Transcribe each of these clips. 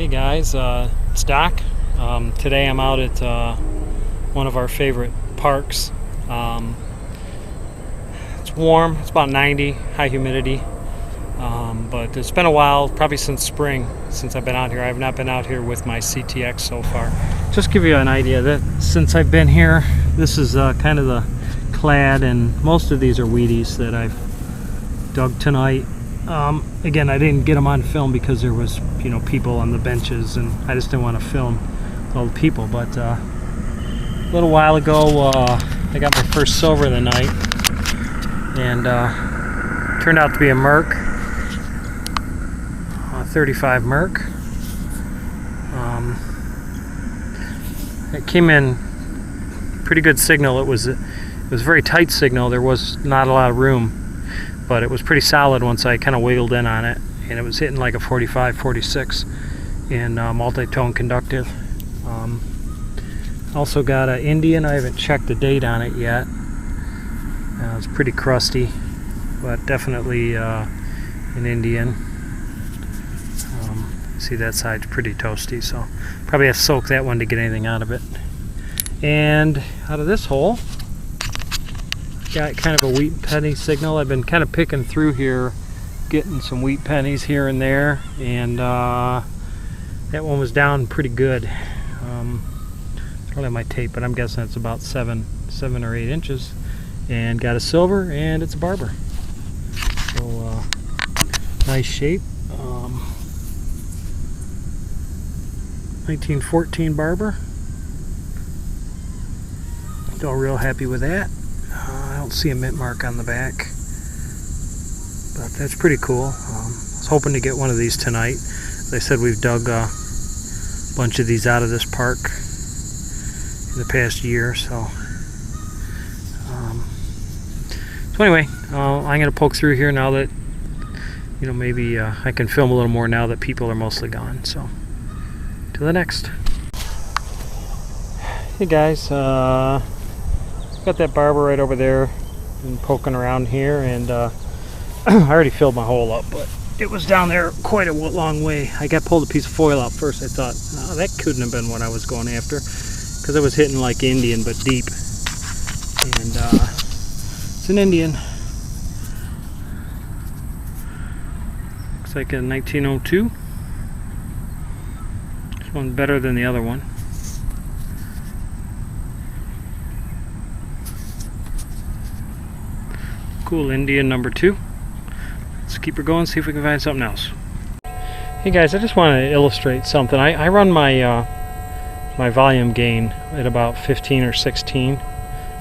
Hey guys, it's Doc. Today I'm out at one of our favorite parks. It's warm, it's about 90, high humidity, but it's been a while, probably since spring, since I've been out here. I have not been out here with my CTX so far. Just give you an idea that since I've been here, this is kind of the clad, and most of these are weedies that I've dug tonight. Again, I didn't get them on film because there was, people on the benches, and I just didn't want to film all the people. But a little while ago, I got my first silver of the night, and turned out to be a Merc, 35 Merc. It came in pretty good signal. It was a very tight signal. There was not a lot of room, but it was pretty solid once I kind of wiggled in on it, and it was hitting like a 45, 46 in multi-tone conductive. Also got an Indian. I haven't checked the date on it yet. It's pretty crusty, but definitely an Indian. See, that side's pretty toasty, so probably have to soak that one to get anything out of it. And out of this hole, got kind of a wheat penny signal. I've been kind of picking through here, getting some wheat pennies here and there, and that one was down pretty good. I don't have my tape, but I'm guessing it's about 7 or 8 inches. And got a silver, and it's a barber. So nice shape. 1914 barber. Still real happy with that. I don't see a mint mark on the back, but that's pretty cool. I was hoping to get one of these tonight. As I said, we've dug a bunch of these out of this park in the past year, so anyway, I'm going to poke through here now that maybe I can film a little more now that people are mostly gone. So to the next. Hey guys, got that barber right over there and poking around here, and I already filled my hole up, but it was down there quite a long way. I pulled a piece of foil out first. I thought, oh, that couldn't have been what I was going after, because it was hitting like Indian but deep, and it's an Indian. Looks like a 1902. This one's better than the other one. Cool Indian number 2. Let's keep her going, see if we can find something else. Hey guys, I just want to illustrate something. I run my my volume gain at about 15 or 16.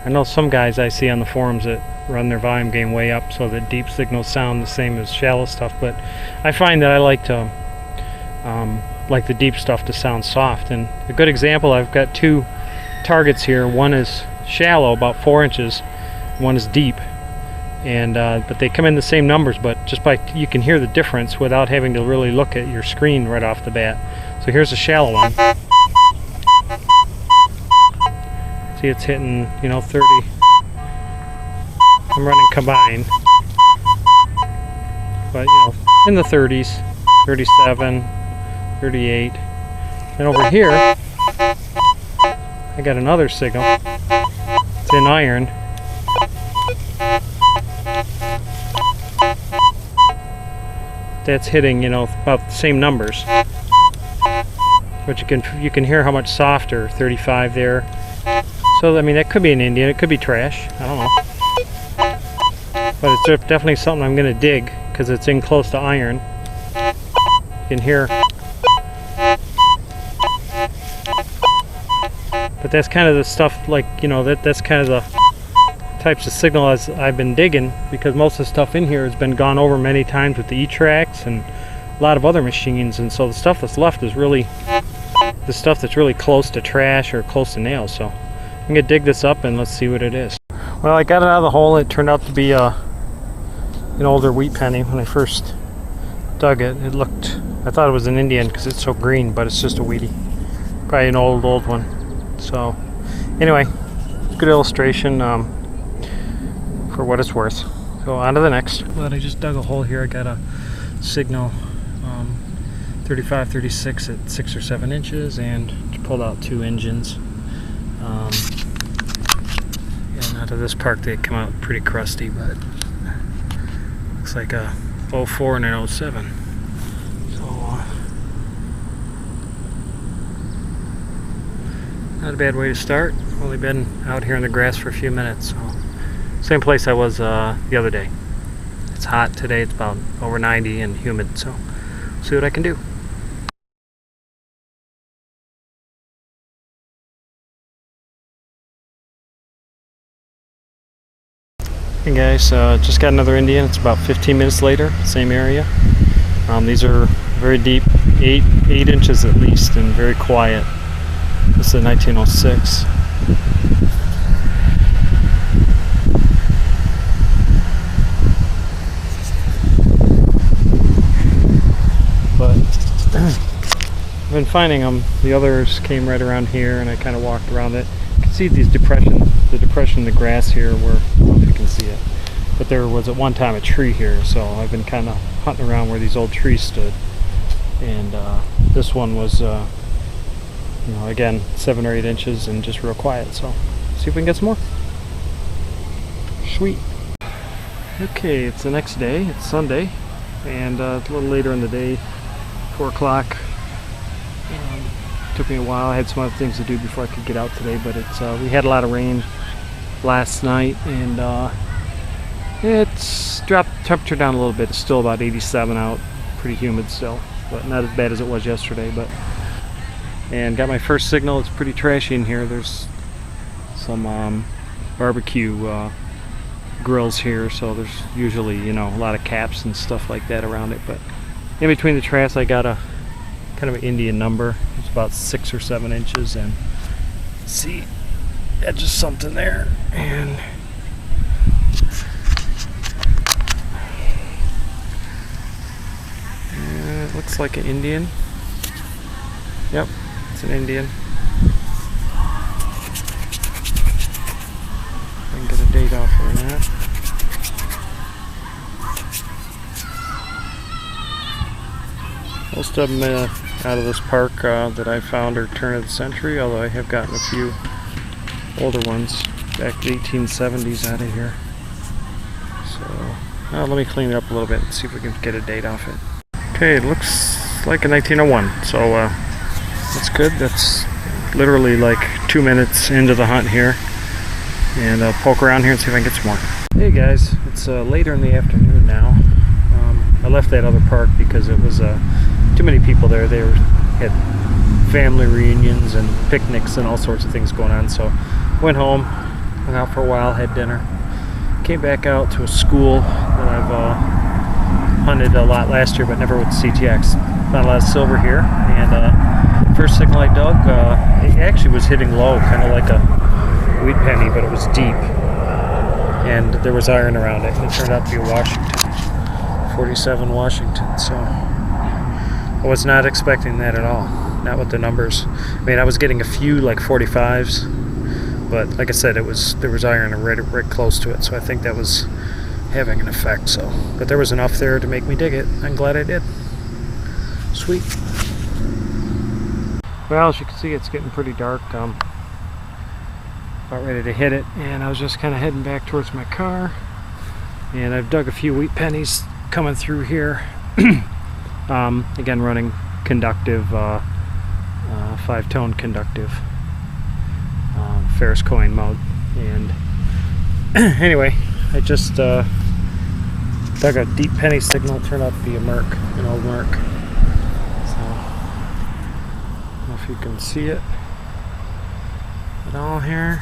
I know some guys I see on the forums that run their volume gain way up so that deep signals sound the same as shallow stuff, but I find that I like to like the deep stuff to sound soft. And a good example, I've got 2 targets here. One is shallow, about 4 inches. One is deep. And but they come in the same numbers, but just you can hear the difference without having to really look at your screen right off the bat. So here's a shallow one. See, it's hitting 30. I'm running combined, but in the 30s, 37, 38. And over here I got another signal. It's in iron. That's hitting about the same numbers, but you can hear how much softer. 35 there. So I mean, that could be an Indian, it could be trash, I don't know, but it's definitely something I'm gonna dig because it's in close to iron. You can hear, but that's kind of the stuff, like that's kind of the types of signal as I've been digging, because most of the stuff in here has been gone over many times with the e-tracs and a lot of other machines, and so the stuff that's left is really the stuff that's really close to trash or close to nails. So I'm gonna dig this up and let's see what it is. Well, I got it out of the hole. It turned out to be an older wheat penny. When I first dug it, I thought it was an Indian because it's so green, but it's just a weedie, probably an old one. So anyway, good illustration. For what it's worth. So on to the next. But I just dug a hole here. I got a signal 35, 36 at 6 or 7 inches, and pulled out 2 engines. And out of this park they come out pretty crusty, but looks like a 04 and an 07. So not a bad way to start. Only been out here in the grass for a few minutes. So same place I was the other day. It's hot today. It's about over 90 and humid. So see what I can do. Hey guys, just got another Indian. It's about 15 minutes later, same area. These are very deep, 8 inches at least, and very quiet. This is a 1906. But I've been finding them. The others came right around here, and I kind of walked around it. You can see these depression in the grass here, where I don't know if you can see it, but there was at one time a tree here, so I've been kind of hunting around where these old trees stood. And this one was, again, 7 or 8 inches and just real quiet. So see if we can get some more. Sweet. Okay, it's the next day. It's Sunday, and a little later in the day, 4 o'clock. Took me a while. I had some other things to do before I could get out today, but it's we had a lot of rain last night, and it's dropped the temperature down a little bit. It's still about 87 out, pretty humid still, but not as bad as it was yesterday. And got my first signal. It's pretty trashy in here. There's some barbecue grills here, so there's usually a lot of caps and stuff like that around it. But in between the trash, I got a kind of an Indian number. It's about 6 or 7 inches, and see, that's just something there. And it looks like an Indian. Yep, it's an Indian. I can get a date off on that. Most of them out of this park that I found are turn of the century, although I have gotten a few older ones back to the 1870s out of here. So let me clean it up a little bit and see if we can get a date off it. Okay, it looks like a 1901, so that's good. That's literally like 2 minutes into the hunt here, and I'll poke around here and see if I can get some more. Hey guys, it's later in the afternoon now. I left that other park because it was too many people there. They had family reunions and picnics and all sorts of things going on. So went home, hung out for a while, had dinner, came back out to a school that I've hunted a lot last year, but never with CTX. Found a lot of silver here, and first signal I dug, it actually was hitting low, kind of like a wheat penny, but it was deep, and there was iron around it, and it turned out to be a Washington. 47 Washington, so I was not expecting that at all, not with the numbers. I mean, I was getting a few like 45s, but like I said, there was iron right close to it, so I think that was having an effect. So, but there was enough there to make me dig it. I'm glad I did. Sweet. Well, as you can see, it's getting pretty dark. About ready to hit it, and I was just kind of heading back towards my car, and I've dug a few wheat pennies coming through here. Again, running conductive, 5-tone conductive, Ferris coin mode. And anyway, I just dug a deep penny signal. Turned out to be a Merc, an old Merc. So I don't know if you can see it at all here.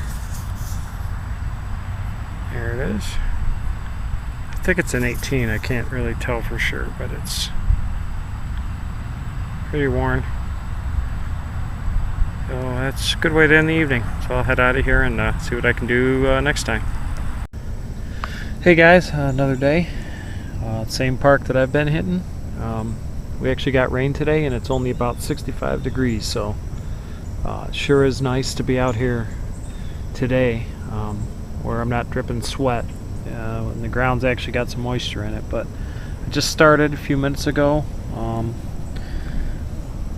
There it is. I think it's an 18. I can't really tell for sure, but it's pretty worn. So that's a good way to end the evening. So I'll head out of here and see what I can do next time. Hey guys, another day. Same park that I've been hitting. We actually got rain today, and it's only about 65 degrees, so it sure is nice to be out here today, where I'm not dripping sweat. And the ground's actually got some moisture in it, but I just started a few minutes ago.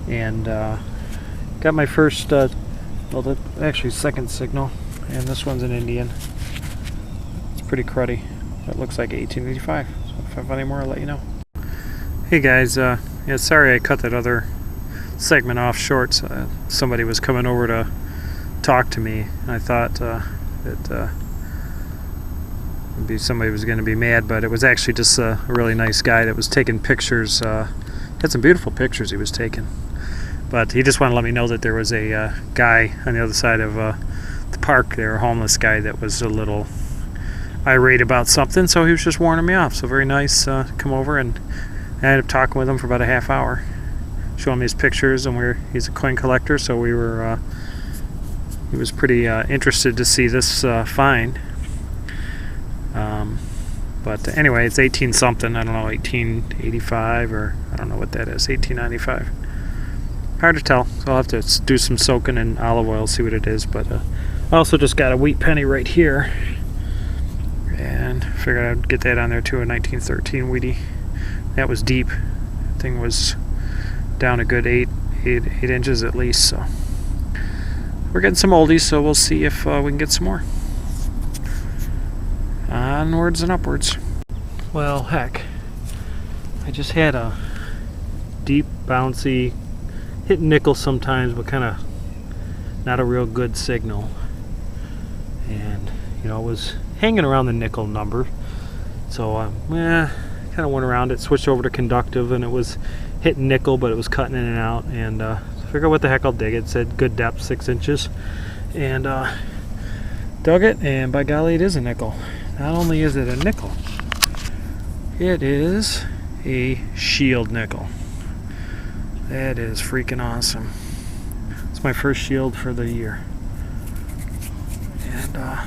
and got my first, actually second signal, and this one's an Indian. It's pretty cruddy. It looks like 1885. So if I have any more, I'll let you know. Hey guys, yeah, sorry I cut that other segment off short. Somebody was coming over to talk to me, and I thought that maybe somebody was going to be mad, but it was actually just a really nice guy that was taking pictures. Had some beautiful pictures he was taking, but he just wanted to let me know that there was a guy on the other side of the park there, a homeless guy that was a little irate about something, so he was just warning me off. So very nice, come over, and I ended up talking with him for about a half hour, showing me his pictures, and he's a coin collector, so he was pretty interested to see this find. But anyway, it's 18 something, I don't know, 1885, or I don't know what that is, 1895. Hard to tell, so I'll have to do some soaking in olive oil, see what it is. But I also just got a wheat penny right here, and figured I'd get that on there too, a 1913 wheatie. That was deep. That thing was down a good 8 inches at least, so we're getting some oldies, so we'll see if we can get some more. Onwards and upwards. Well, heck, I just had a deep, bouncy, hit nickel sometimes, but kind of not a real good signal. And it was hanging around the nickel number, so kind of went around it, switched over to conductive, and it was hitting nickel, but it was cutting in and out, and figured what the heck, I'll dig it. It said good depth, 6 inches, and dug it, and by golly, it is a nickel. Not only is it a nickel, it is a shield nickel. That is freaking awesome. It's my first shield for the year, and I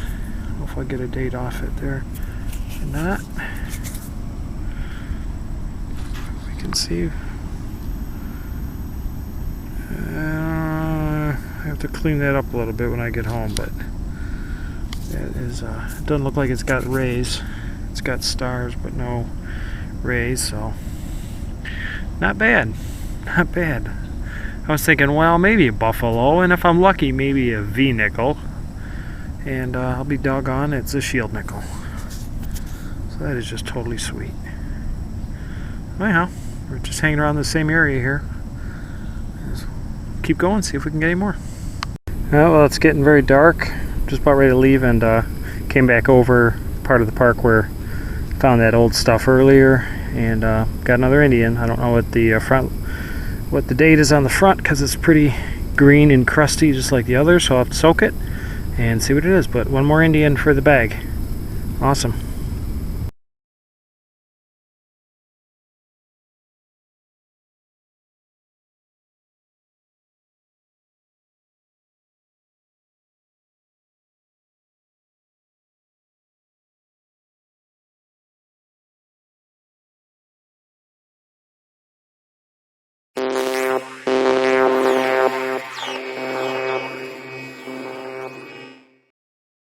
don't know if I get a date off it there or not. We can see. I have to clean that up a little bit when I get home, but it is, it doesn't look like it's got rays. It's got stars, but no rays, so not bad. Not bad. I was thinking, well, maybe a buffalo, and if I'm lucky, maybe a V nickel, and I'll be doggone, it's a shield nickel. So that is just totally sweet. Anyhow, we're just hanging around the same area here. Just keep going, see if we can get any more. Well, it's getting very dark. Just about ready to leave, and came back over part of the park where I found that old stuff earlier, and got another Indian. I don't know what the date is on the front, because it's pretty green and crusty just like the others, so I'll have to soak it and see what it is. But one more Indian for the bag. Awesome.